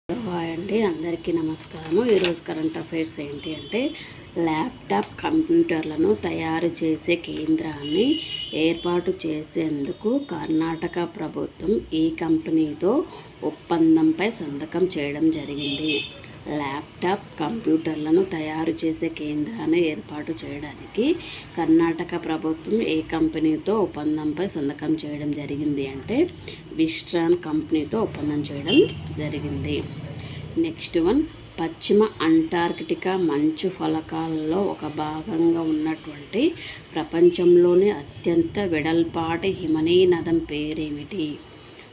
Hi అండి, అందరికీ నమస్కారము. ఈరోజు కరెంట్ అఫైర్స్ ఏంటి అంటే, ల్యాప్టాప్ కంప్యూటర్లను తయారు చేసే కేంద్రాన్ని ఏర్పాటు చేసేందుకు కర్ణాటక ప్రభుత్వం ఈ కంపెనీతో ఒప్పందంపై సంతకం చేయడం జరిగింది. ల్యాప్టాప్ కంప్యూటర్లను తయారు చేసే కేంద్రాన్ని ఏర్పాటు చేయడానికి కర్ణాటక ప్రభుత్వం ఏ కంపెనీతో ఒప్పందంపై సంతకం చేయడం జరిగింది అంటే, విస్ట్రాన్ కంపెనీతో ఒప్పందం చేయడం జరిగింది. నెక్స్ట్ వన్, పశ్చిమ అంటార్కిటికా మంచు ఫలకాలలో ఒక భాగంగా ఉన్నటువంటి ప్రపంచంలోని అత్యంత వెడల్పాటి హిమనీనదం పేరేమిటి?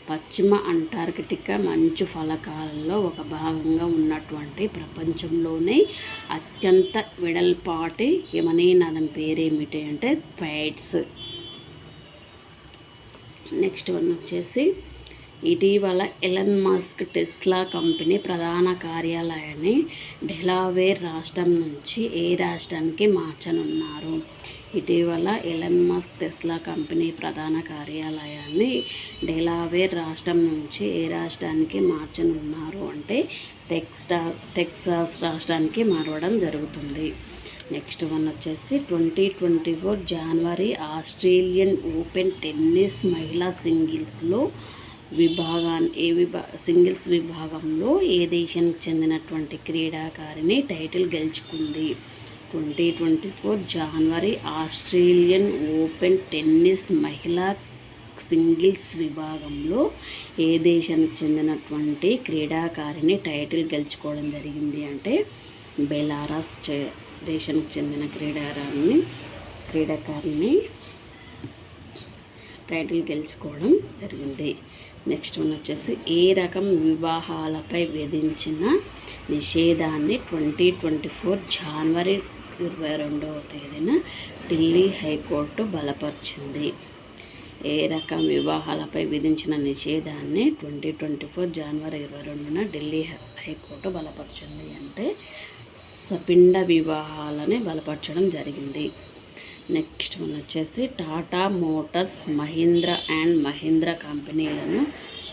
పశ్చిమ అంటార్కిటికా మంచు ఫలకాలలో ఒక భాగంగా ఉన్నటువంటి ప్రపంచంలోనే అత్యంత వెడల్పాటి హిమనీనదం పేరేమిటి అంటే థ్వైట్స్. నెక్స్ట్ వన్ వచ్చేసి, ఇటీవల ఎలన్ మస్క్ టెస్లా కంపెనీ ప్రధాన కార్యాలయాన్ని డెలావేర్ రాష్ట్రం నుంచి ఏ రాష్ట్రానికి మార్చనున్నారు? ఇటీవల ఎలన్ మస్క్ టెస్లా కంపెనీ ప్రధాన కార్యాలయాన్ని డెలావేర్ రాష్ట్రం నుంచి ఏ రాష్ట్రానికి మార్చనున్నారు అంటే టెక్సాస్ రాష్ట్రానికి మారవడం జరుగుతుంది. నెక్స్ట్ వన్ వచ్చేసి, 2024 జనవరి ఆస్ట్రేలియన్ ఓపెన్ టెన్నిస్ మహిళా సింగిల్స్ విభాగంలో ఏ దేశానికి చెందినటువంటి క్రీడాకారిణి టైటిల్ గెలుచుకుంది? 2024 జనవరి ఆస్ట్రేలియన్ ఓపెన్ టెన్నిస్ మహిళా సింగిల్స్ విభాగంలో ఏ దేశానికి చెందినటువంటి క్రీడాకారిణి టైటిల్ గెలుచుకోవడం జరిగింది అంటే బెలారస్ దేశానికి చెందిన క్రీడాకారిణి టైటిల్ గెలుచుకోవడం జరిగింది. నెక్స్ట్ వన్ వచ్చేసి, ఏ రకం వివాహాలపై విధించిన నిషేధాన్ని 2024 జనవరి 22వ తేదీన ఢిల్లీ హైకోర్టు బలపరిచింది? ఏ రకం వివాహాలపై విధించిన నిషేధాన్ని 2024 జనవరి 22న ఢిల్లీ హైకోర్టు బలపరిచింది అంటే సపిండ వివాహాలని బలపరచడం జరిగింది. నెక్స్ట్ వన్ వచ్చేసి, టాటా మోటార్స్ మహీంద్రా కంపెనీలను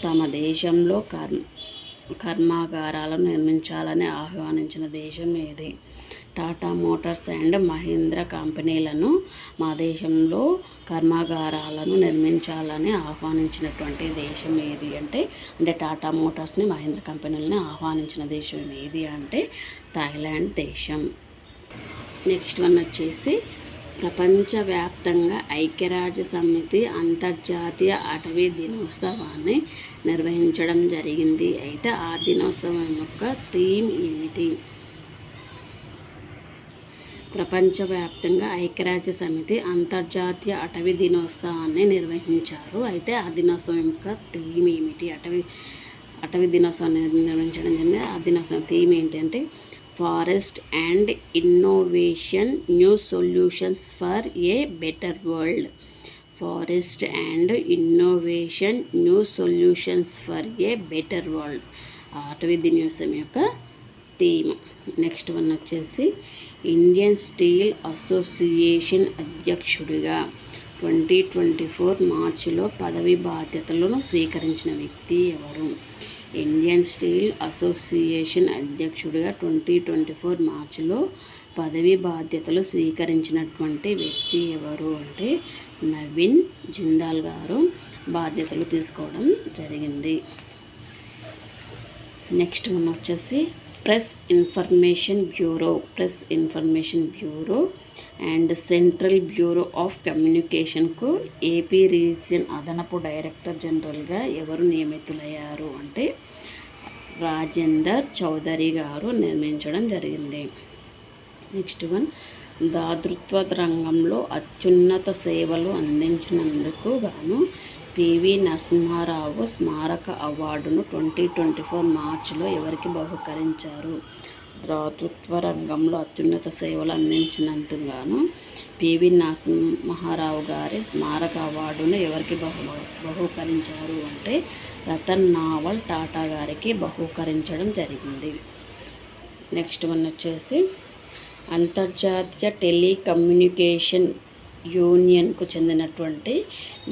తమ దేశంలో కర్మాగారాలను నిర్మించాలని ఆహ్వానించిన దేశం ఏది? టాటా మోటార్స్ అండ్ మహీంద్రా కంపెనీలను మా దేశంలో కర్మాగారాలను నిర్మించాలని ఆహ్వానించినటువంటి దేశం ఏది అంటే టాటా మోటార్స్ని మహీంద్రా కంపెనీలని ఆహ్వానించిన దేశం ఏది అంటే థాయిలాండ్ దేశం. నెక్స్ట్ వన్ వచ్చేసి, ప్రపంచవ్యాప్తంగా ఐక్యరాజ్యసమితి అంతర్జాతీయ అటవీ దినోత్సవాన్ని నిర్వహించడం జరిగింది. అయితే ఆ దినోత్సవం యొక్క థీమ్ ఏమిటి? ప్రపంచవ్యాప్తంగా ఐక్యరాజ్యసమితి అంతర్జాతీయ అటవీ దినోత్సవాన్ని నిర్వహించారు. అయితే ఆ దినోత్సవం యొక్క థీమ్ ఏమిటి? అటవీ దినోత్సవాన్ని నిర్వహించడం జరిగింది. ఆ దినోత్సవం థీమ్ ఏంటంటే forest and innovation, new solutions for a better world. Forest and innovation, new solutions for a better world అటవీ దినోత్సవం యొక్క థీమ్. నెక్స్ట్ వన్ వచ్చేసి, ఇండియన్ స్టీల్ అసోసియేషన్ అధ్యక్షుడిగా 2024 మార్చిలో పదవి బాధ్యతలను స్వీకరించిన వ్యక్తి ఎవరు? ఇండియన్ స్టీల్ అసోసియేషన్ అధ్యక్షుడిగా 2024 మార్చిలో పదవి బాధ్యతలు స్వీకరించినటువంటి వ్యక్తి ఎవరు అంటే నవీన్ జిందాల్ గారు బాధ్యతలు తీసుకోవడం జరిగింది. నెక్స్ట్ వన్ వచ్చేసి, press information bureau and central bureau of కమ్యూనికేషన్కు ఏపీ రీజియన్ అదనపు డైరెక్టర్ జనరల్గా ఎవరు నియమితులయ్యారు అంటే రాజేందర్ చౌదరి గారు నియమించడం జరిగింది. నెక్స్ట్ వన్, దాతృత్వ రంగంలో అత్యున్నత సేవలు అందించినందుకు గాను పివి నరసింహారావు స్మారక అవార్డును 2024 మార్చిలో ఎవరికి బహుకరించారు? దాతృత్వ రంగంలో అత్యున్నత సేవలు అందించినందుకు గాను పివి నరసింహారావు గారి స్మారక అవార్డును ఎవరికి బహుకరించారు అంటే రతన్ నావల్ టాటా గారికి బహుకరించడం జరిగింది. నెక్స్ట్ వన్ వచ్చేసి, అంతర్జాతీయ టెలికమ్యూనికేషన్ యూనియన్కు చెందినటువంటి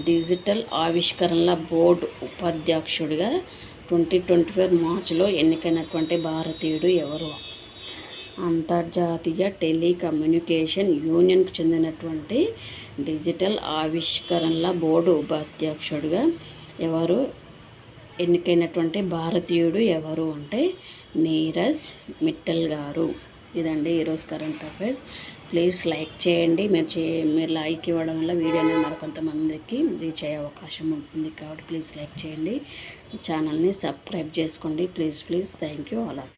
డిజిటల్ ఆవిష్కరణల బోర్డు ఉపాధ్యక్షుడిగా 2024 మార్చిలో ఎన్నికైనటువంటి భారతీయుడు ఎవరు? అంతర్జాతీయ టెలికమ్యూనికేషన్ యూనియన్కు చెందినటువంటి డిజిటల్ ఆవిష్కరణల బోర్డు ఉపాధ్యక్షుడిగా ఎవరు ఎన్నికైనటువంటి భారతీయుడు ఎవరు అంటే నీరజ్ మిట్టల్ గారు. ఇదండి ఈరోజు కరెంట్ అఫైర్స్. ప్లీజ్ లైక్ చేయండి. మీరు లైక్ ఇవ్వడం వల్ల వీడియో అనేది మరికొంతమందికి రీచ్ అయ్యే అవకాశం ఉంటుంది కాబట్టి ప్లీజ్ లైక్ చేయండి. ఛానల్ని సబ్స్క్రైబ్ చేసుకోండి. Please thank you all of.